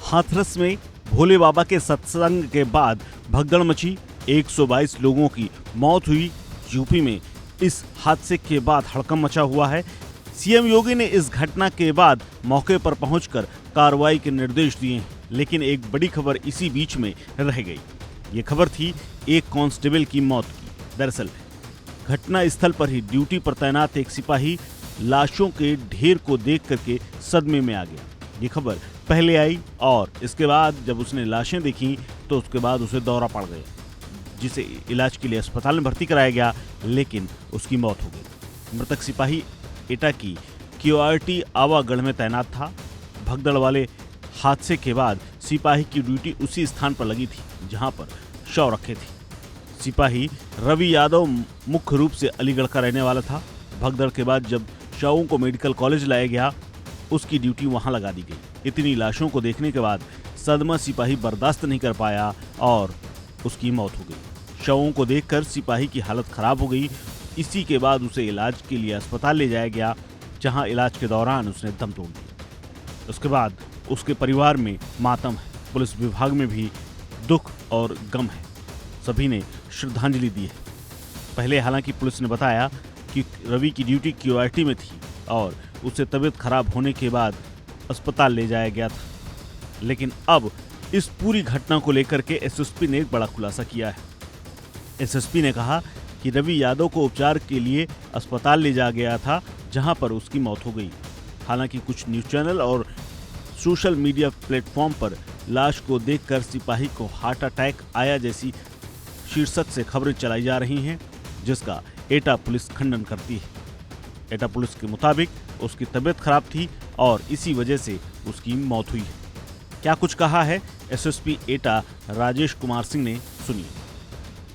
हाथरस में भोले बाबा के सत्संग के बाद भगदड़ मची, 122 लोगों की मौत हुई। यूपी में इस हादसे के बाद हड़कंप मचा हुआ है। सीएम योगी ने इस घटना के बाद मौके पर पहुंचकर कार्रवाई के निर्देश दिए हैं, लेकिन एक बड़ी खबर इसी बीच में रह गई। ये खबर थी एक कांस्टेबल की मौत की। दरअसल घटना स्थल पर ही ड्यूटी पर तैनात एक सिपाही लाशों के ढेर को देख करके सदमे में आ गया। ये खबर पहले आई और इसके बाद जब उसने लाशें देखी तो उसके बाद उसे दौरा पड़ गया, जिसे इलाज के लिए अस्पताल में भर्ती कराया गया, लेकिन उसकी मौत हो गई। मृतक सिपाही एटा की क्यूआरटी आवागढ़ में तैनात था। भगदड़ वाले हादसे के बाद सिपाही की ड्यूटी उसी स्थान पर लगी थी जहां पर शव रखे थे। सिपाही रवि यादव मुख्य रूप से अलीगढ़ का रहने वाला था। भगदड़ के बाद जब शवों को मेडिकल कॉलेज लाया गया, उसकी ड्यूटी वहां लगा दी गई। इतनी लाशों को देखने के बाद सदमा सिपाही बर्दाश्त नहीं कर पाया और उसकी मौत हो गई। शवों को देखकर सिपाही की हालत खराब हो गई। इसी के बाद उसे इलाज के लिए अस्पताल ले जाया गया, जहां इलाज के दौरान उसने दम तोड़ दिया। उसके बाद उसके परिवार में मातम है। पुलिस विभाग में भी दुख और गम है। सभी ने श्रद्धांजलि दी है। पहले हालांकि पुलिस ने बताया कि रवि की ड्यूटी क्यूआरटी में थी और उसे तबीयत खराब होने के बाद अस्पताल ले जाया गया था, लेकिन अब इस पूरी घटना को लेकर के एसएसपी ने एक बड़ा खुलासा किया है। एसएसपी ने कहा कि रवि यादव को उपचार के लिए अस्पताल ले जाया गया था, जहां पर उसकी मौत हो गई। हालांकि कुछ न्यूज चैनल और सोशल मीडिया प्लेटफॉर्म पर लाश को देखकर सिपाही को हार्ट अटैक आया जैसी शीर्षक से खबरें चलाई जा रही हैं, जिसका एटा पुलिस खंडन करती है। एटा पुलिस के मुताबिक उसकी तबीयत खराब थी और इसी वजह से उसकी मौत हुई है। क्या कुछ कहा है एसएसपी एटा राजेश कुमार सिंह ने, सुनिए।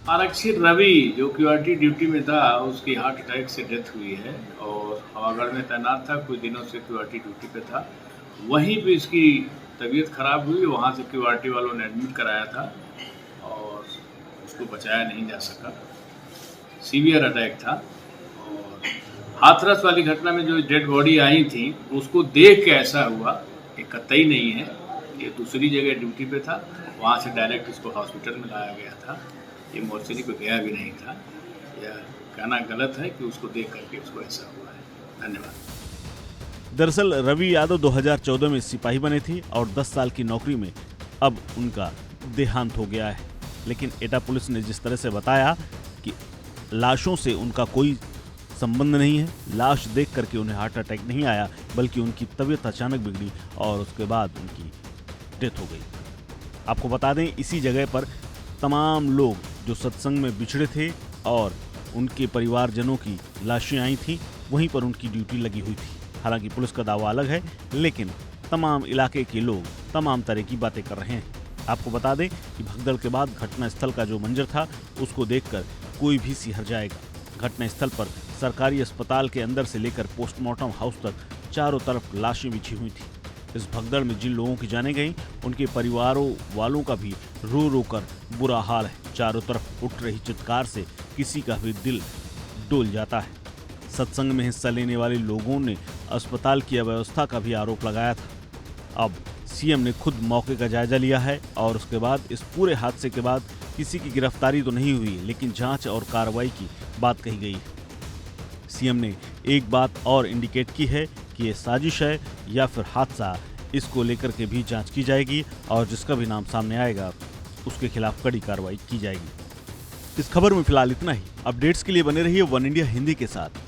आरक्षी रवि जो क्यूआरटी ड्यूटी में था, उसकी हार्ट अटैक से डेथ हुई है और हवागढ़ में तैनात था। कुछ दिनों से क्यूआरटी ड्यूटी पे था। वहीं पे इसकी तबीयत खराब हुई। वहाँ से क्यूआरटी वालों ने एडमिट कराया था और उसको बचाया नहीं जा सका। सीवियर अटैक था। और हाथरस वाली घटना में जो डेड बॉडी आई थी, उसको देख के ऐसा हुआ कि कतई नहीं है, ये दूसरी जगह ड्यूटी पे था। वहाँ से डायरेक्ट इसको हॉस्पिटल में लाया गया था। ये मोर्चरी को गया भी नहीं था। यह कहना गलत है कि उसको देख करके उसको ऐसा हुआ है। धन्यवाद। दरअसल रवि यादव 2014 में सिपाही बने थे और 10 साल की नौकरी में अब उनका देहांत हो गया है। लेकिन एटा पुलिस ने जिस तरह से बताया कि लाशों से उनका कोई संबंध नहीं है, लाश देख करके उन्हें हार्ट अटैक नहीं आया, बल्कि उनकी तबीयत अचानक बिगड़ी और उसके बाद उनकी डेथ हो गई। आपको बता दें, इसी जगह पर तमाम लोग जो सत्संग में बिछड़े थे और उनके परिवारजनों की लाशें आई थीं, वहीं पर उनकी ड्यूटी लगी हुई थी। हालांकि पुलिस का दावा अलग है, लेकिन तमाम इलाके के लोग तमाम तरह की बातें कर रहे हैं। आपको बता दें कि भगदड़ के बाद घटना स्थल का जो मंजर था, उसको देखकर कोई भी सिहर जाएगा। घटना स्थल पर सरकारी अस्पताल के अंदर से लेकर पोस्टमार्टम हाउस तक चारों तरफ लाशें बिछी हुई थी। इस भगदड़ में जिन लोगों की जानें गईं, उनके परिवारों वालों का भी रो रो कर बुरा हाल है। चारों तरफ उठ रही चित्कार से किसी का भी दिल डोल जाता है। सत्संग में हिस्सा लेने वाले लोगों ने अस्पताल की अव्यवस्था का भी आरोप लगाया था। अब सीएम ने खुद मौके का जायजा लिया है और उसके बाद इस पूरे हादसे के बाद किसी की गिरफ्तारी तो नहीं हुई, लेकिन जांच और कार्रवाई की बात कही गई है। सीएम ने एक बात और इंडिकेट की है कि ये साजिश है या फिर हादसा, इसको लेकर के भी जांच की जाएगी और जिसका भी नाम सामने आएगा उसके खिलाफ कड़ी कार्रवाई की जाएगी। इस खबर में फिलहाल इतना ही। अपडेट्स के लिए बने रहिए वन इंडिया हिंदी के साथ।